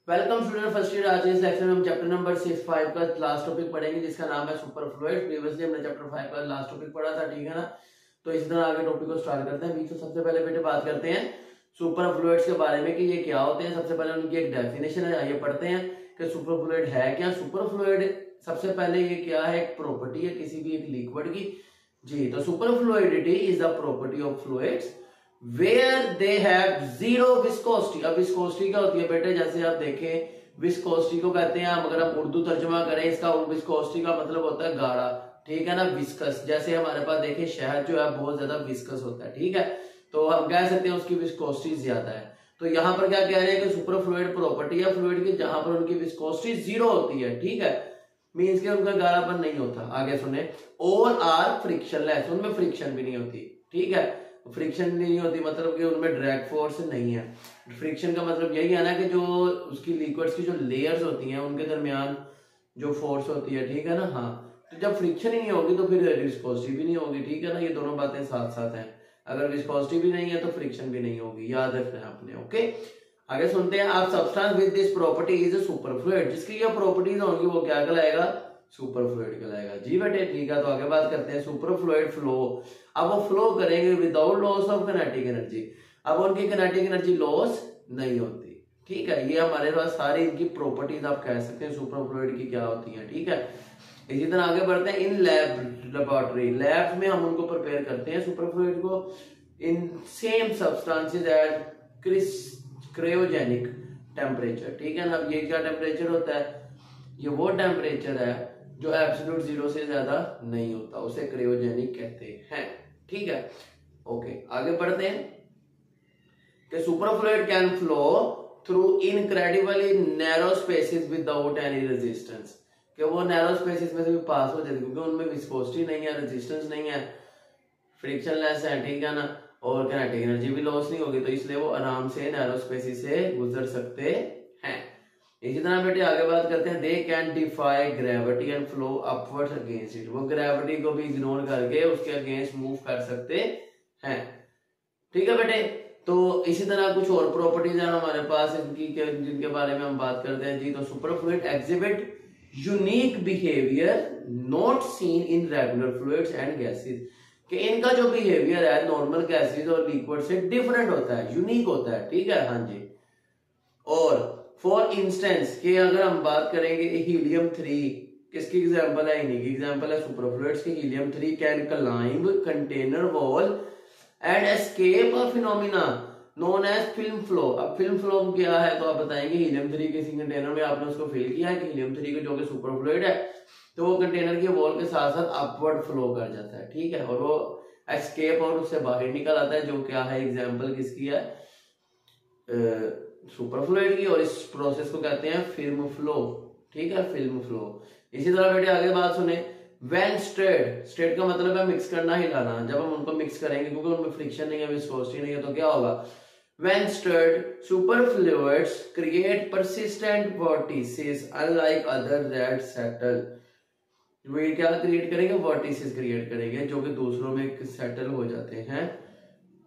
Welcome student first year. आज इस lecture में हम चैप्टर नंबर 5 का लास्ट टॉपिक पढ़ेंगे जिसका नाम है सुपर फ्लूइड। प्रीवियसली हमने चैप्टर 5 का लास्ट टॉपिक पढ़ा था, ठीक है ना। तो इसी तरह आगे टॉपिक को स्टार्ट करते हैं। बीच में सबसे पहले बेटे बात करते हैं सुपर फ्लूइड्स के बारे में कि ये क्या होते हैं। सबसे पहले उनकी एक डेफिनेशन है, आइए पढ़ते हैं कि सुपर फ्लूइड है क्या। सुपर फ्लूइड सबसे पहले ये क्या है, एक प्रॉपर्टी है किसी भी एक लिक्विड की जी। तो superfluidity is the property of fluids where they have zero viscosity. अब विस्कोसिटी क्या होती है बेटे, जैसे आप देखें विस्कोसिटी को कहते हैं, अगर हम उर्दू तर्जुमा करें इसका, विस्कोसिटी का मतलब होता है गाढ़ा, ठीक है ना। विस्कस, जैसे हमारे पास देखें शहद जो है बहुत ज्यादा विस्कस होता है, ठीक है, तो हम कह सकते हैं उसकी विस्कोसिटी ज्यादा है। तो यहाँ पर क्या कह रहे हैं कि सुपर फ्लूइड प्रॉपर्टी है फ्लूइड की जहां पर उनकी विस्कोसिटी जीरो होती है, ठीक है, मीन्स के उनका गाढ़ापन नहीं होता। आगे सुने, और आर फ्रिक्शनलेस, उनमें फ्रिक्शन भी नहीं होती, ठीक है। फ्रिक्शन नहीं होती मतलब कि उनमें ड्रैग फोर्स नहीं है। फ्रिक्शन का मतलब यही है ना कि जो उसकी लिक्विड्स की जो लेयर्स होती हैं उनके दरमियान जो फोर्स होती है, ठीक है ना। हाँ, तो जब फ्रिक्शन ही नहीं होगी तो फिर विस्कोसिटी भी नहीं होगी, ठीक है ना। ये दोनों बातें साथ साथ हैं, अगर विस्कोसिटी भी नहीं है तो फ्रिक्शन भी नहीं होगी, याद रखना है आपने। ओके, आगे सुनते हैं। आप substance with this property is a super fluid, जिसकी ये प्रॉपर्टीज होंगी वो क्या कहलाएगा, सुपर फ्लूइड कहलाएगा जी बेटे, ठीक है। तो आगे बात करते हैं सुपर फ्लूइड फ्लो। अब वो फ्लो करेंगे without loss of kinetic energy. अब उनकी किनेटिक एनर्जी लॉस नहीं होती, ठीक है। ये हमारे पास सारी इनकी प्रॉपर्टीज आप कह सकते हैं सुपर फ्लूइड की क्या होती है, ठीक है। इसी तरह आगे बढ़ते हैं। इन लेबोरेटरी, लैब्स में हम उनको प्रिपेयर करते हैं सुपर फ्लूइड को in same substances at cryogenic temperature, ठीक है ना। अब ये क्या टेम्परेचर होता है, ये वो टेम्परेचर है जो एब्सोल्यूट जीरो से ज्यादा नहीं होता, उसे क्रायोजेनिक कहते हैं, ठीक है। ओके, आगे बढ़ते हैं कि super fluid can flow through incredibly narrow spaces without any resistance, कि वो नैरो स्पेसेस में से भी पास हो जाते हैं क्योंकि उनमें विस्कोसिटी नहीं है, रेजिस्टेंस नहीं है, फ्रिक्शनलेस है, ठीक है ना, और किनेटिक एनर्जी भी लॉस नहीं होगी, तो इसलिए वो आराम से नैरो स्पेसेस से गुजर सकते हैं। इसी तरह बेटे आगे बात करते हैं। They can defy gravity and flow upwards against it, वो ग्रेविटी को भी इग्नोर करके उसके अगेंस्ट मूव कर सकते हैं, ठीक है बेटे। तो इसी तरह कुछ और प्रॉपर्टीज हैं हमारे पास इनकी जिनके बारे में हम बात करते हैं जी। तो super fluid exhibit unique behaviour not seen in regular fluids and gases, कि इनका जो बिहेवियर है नॉर्मल गैसेस और लिक्विड से डिफरेंट होता है, यूनिक होता है, ठीक है, हाँ जी। और फॉर इंस्टेंस कि अगर हम बात करेंगे हीलियम 3 किसकी एग्जांपल है, इन्हीं की एग्जांपल है सुपर फ्लूइड्स की। Helium 3 can climb container wall and escape a phenomena known as film flow. अब फिल्म फ्लो क्या है तो आप बताएंगे, हीलियम 3 किसी कंटेनर में आपने उसको फिल किया है कि हीलियम 3 के जो कि सुपर फ्लूइड है, तो वो कंटेनर की वॉल के साथ साथ अपवर्ड फ्लो कर जाता है, ठीक है, और वो एस्केप और उससे बाहर निकल आता है, जो क्या है एग्जांपल किसकी है, सुपर फ्लूइड की। और इस प्रोसेस को कहते हैं फिल्म फ्लो, ठीक है, फिल्म फ्लो। इसी तरह बेटे आगे बात सुने। व्हेन स्टेट, स्टेट का मतलब है मिक्स करना, हिलाना। जब हम उनको मिक्स करेंगे क्योंकि उनमें फ्रिक्शन नहीं है, विस्कोसिटी नहीं है, तो क्या होगा, when state superfluids create persistent vortices unlike other that settle. वे क्या क्रिएट करेंगे, वोर्टिसेस क्रिएट करेंगे जो कि दूसरों में सेटल हो जाते हैं,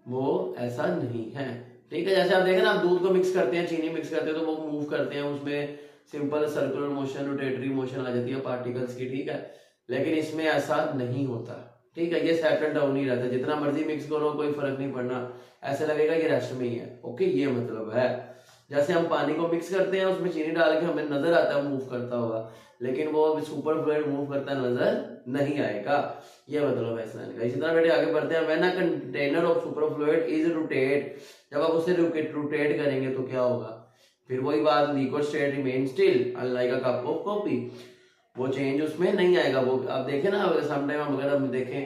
वो ऐसा नहीं है, ठीक है। जैसे आप देखें ना, आप दूध को मिक्स करते हैं, चीनी मिक्स करते हैं, तो वो मूव करते हैं, उसमें simple circular motion, rotary motion आ जाती है पार्टिकल्स की, ठीक है, लेकिन इसमें ऐसा नहीं होता, ठीक है। ये सेटल डाउन ही रहता है, जितना मर्जी मिक्स करो कोई फर्क नहीं पड़ना, ऐसा लगेगा ये रेस्ट में ही है, ओके, ये मतलब है। जैसे हम पानी को मिक्स करते हैं, उसमें चीनी डाल के हमें नजर आता है मूव करता होगा, लेकिन वो सुपर फ्लूइड मूव करता नजर नहीं आएगा, ये मतलब है इस लाइन का। इसी तरह बेटे आगे बढ़ते हैं। When a container of super fluid is rotate, जब आप उसे रोटेट करेंगे तो क्या होगा, फिर वही बात, liquid state remain still unlike a cup of coffee, वो चेंज उसमें नहीं आएगा। वो आप देखें ना, समटाइम हम अगर हम देखें,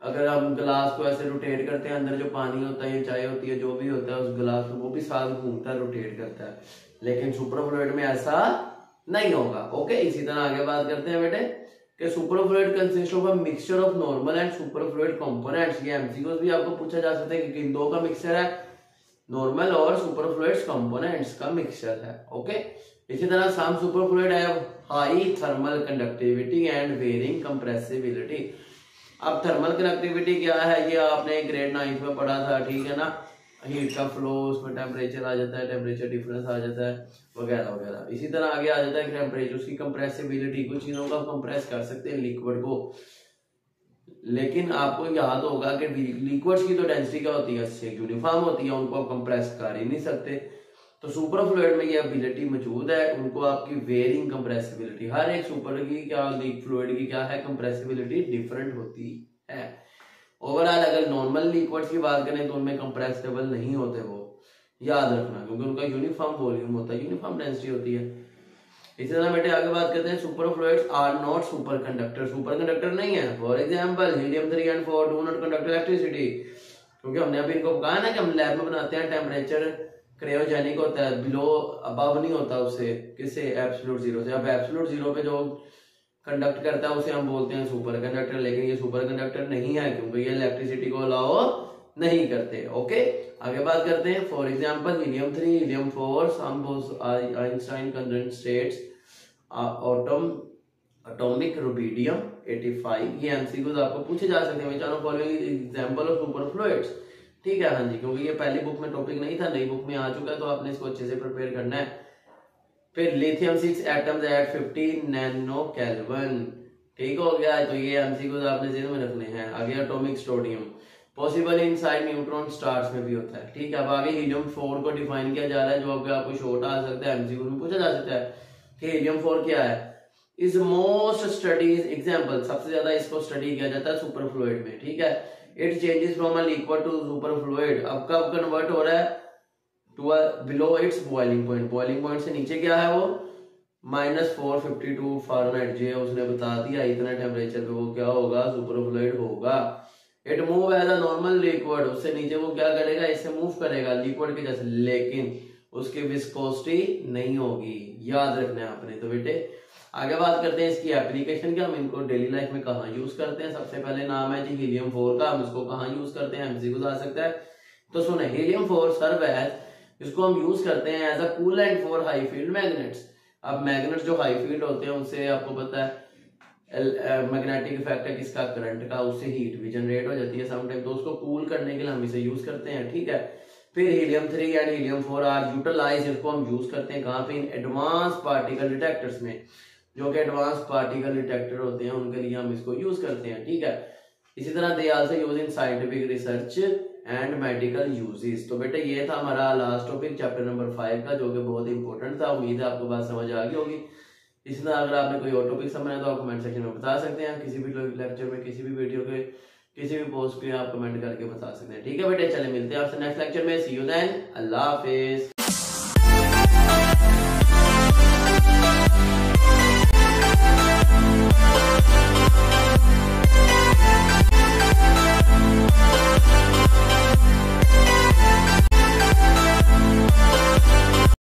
अगर हम ग्लास को ऐसे रोटेट करते हैं, अंदर जो पानी होता है या चाय होती है जो भी होता है उस ग्लास में, वो भी साथ घूमता है, रोटेट करता है, लेकिन सुपर फ्लूइड में ऐसा नहीं होगा, ओके। इसी तरह आगे बात करते हैं बेटे कि super fluid consist of a mixture of normal and super fluid components. ये एमसीक्यूज भी आपको पूछा जा सकता है कि किन दो का मिक्सचर है, नॉर्मल और सुपर फ्लूइड्स कंपोनेंट्स का मिक्सचर है, ओके। इसी तरह some super fluid have high thermal conductivity and varying compressibility. अब थर्मल कंडक्टिविटी क्या है, ये आपने ग्रेड 9 में पढ़ा था, ठीक है ना। हीट का फ्लो, उसमें टेम्परेचर आ जाता है, टेम्परेचर डिफरेंस आ जाता है वगैरह वगैरह। इसी तरह आगे आ जाता है टेम्परेचर, उसकी कंप्रेसिबिलिटी, कुछ चीज़ों को आप कंप्रेस कर सकते हैं लिक्विड को, लेकिन आपको याद होगा कि लिक्विड्स की तो डेंसिटी क्या होती है, इससे यूनिफॉर्म होती है, उनको आप कंप्रेस कर ही नहीं सकते। तो सुपर फ्लूइड में ये एबिलिटी मौजूद है, उनको आपकी वेरिंग कंप्रेसिबिलिटी, हर एक सुपर की क्या फ्लूइड की क्या है कंप्रेसिबिलिटी डिफरेंट होती है। ओवरऑल अगर नॉर्मल लिक्विड्स की बात करें तो उनमें कंप्रेसिबल नहीं होते, वो याद रखना, क्योंकि उनका यूनिफॉर्म वॉल्यूम होता है, यूनिफॉर्म डेंसिटी होती है। इसी तरह बेटे आगे बात करते हैं, super fluids are not super conductor, super conductor नहीं है। For example helium 3 and 4 do not conduct electricity, क्योंकि हमने अभी इनको कहा ना कि हम लैब में बनाते हैं, टेम्परेचर क्रायोजेनिक होता है, बिलो अबव नहीं होता उससे, किससे, एब्सोल्यूट जीरो से। अब एब्सोल्यूट जीरो पे जो कंडक्ट करता है उसे हम बोलते हैं सुपर कंडक्टर, लेकिन ये सुपर कंडक्टर नहीं है क्योंकि ये इलेक्ट्रिसिटी को अलाउ नहीं करते। ओके, आगे बात करते हैं। For example helium 3, helium 4, some Einstein condensates, atomic rubidium 85, ये एमसीक्यूज आपको पूछे जा सकते हैं। Which are following example of superfluids, ठीक है, हाँ जी, क्योंकि ये पहली बुक में टॉपिक नहीं था, नई बुक में आ चुका है, तो आपने इसको अच्छे से प्रिपेयर करना है। फिर lithium 6 atoms at 50 nano kelvin, ठीक हो गया, तो ये एमसीक्यूज आपने ज़हन में रखने हैं। आगे atomic strontium, possible inside neutron stars में भी होता है, ठीक है। अब आगे हीलियम 4 को डिफाइन किया जा रहा है, जो अगर आपको शॉर्ट आ सकता है, एमसीक्यू में पूछा जा सकता है कि हीलियम 4 क्या है। इज मोस्ट स्टडीज एग्जांपल, सबसे ज्यादा इसको स्टडी किया जाता है सुपर फ्लूइड में, ठीक है। It changes from a liquid to super fluid, अब कब कन्वर्ट हो रहा है, to below its boiling point, boiling point से नीचे क्या है वो -452 फारेनहाइट, जो उसने बता दिया इतना टेम्परेचर पे वो क्या होगा, सुपर फ्लूइड होगा। It move as a normal liquid, उससे नीचे वो क्या करेगा, इससे मूव करेगा लिक्विड के जैसे, लेकिन उसकी विस्कोसिटी नहीं होगी, याद रखना है आपने। तो बेटे आगे बात करते हैं इसकी एप्लीकेशन की, हम इनको डेली लाइफ में कहाँ यूज करते हैं। सबसे पहले नाम है जी हीलियम 4 का, हम इसको कहाँ यूज करते हैं, एमसीक्यू आ सकता है। तो सुने, हीलियम 4 सर्व एज, इसको हम यूज करते हैं as a coolant for high field magnets. अब मैग्नेट्स जो हाई फील्ड होते हैं उनसे आपको पता है मैग्नेटिक इफेक्ट है किसका, करंट का, उससे हीट भी जनरेट हो जाती है समटाइम, तो उसको कूल करने के लिए हम इसे यूज करते हैं, ठीक है। फिर helium 3 and helium 4 are utilise, इसको हम यूज करते हैं कहाँ पे, इन एडवांस पार्टिकल डिटेक्टर्स में, जो कि एडवांस पार्टिकल डिटेक्टर होते हैं उनके लिए हम इसको यूज करते हैं, ठीक है। इसी तरह they also use in scientific research and medical uses. तो बेटे ये था हमारा लास्ट टॉपिक चैप्टर नंबर 5 का, जो कि बहुत इंपॉर्टेंट था। उम्मीद है आपको बात समझ आ गई होगी। इसी तरह अगर आपने कोई और टॉपिक समझना है तो आप कमेंट सेक्शन में बता सकते हैं, किसी भी लेक्चर में, किसी भी वीडियो के, किसी भी पोस्ट पे आप कमेंट करके बता सकते हैं, ठीक है बेटे। चले मिलते हैं आपसे नेक्स्ट लेक्चर में, सी यू देन, अल्लाह हाफिज।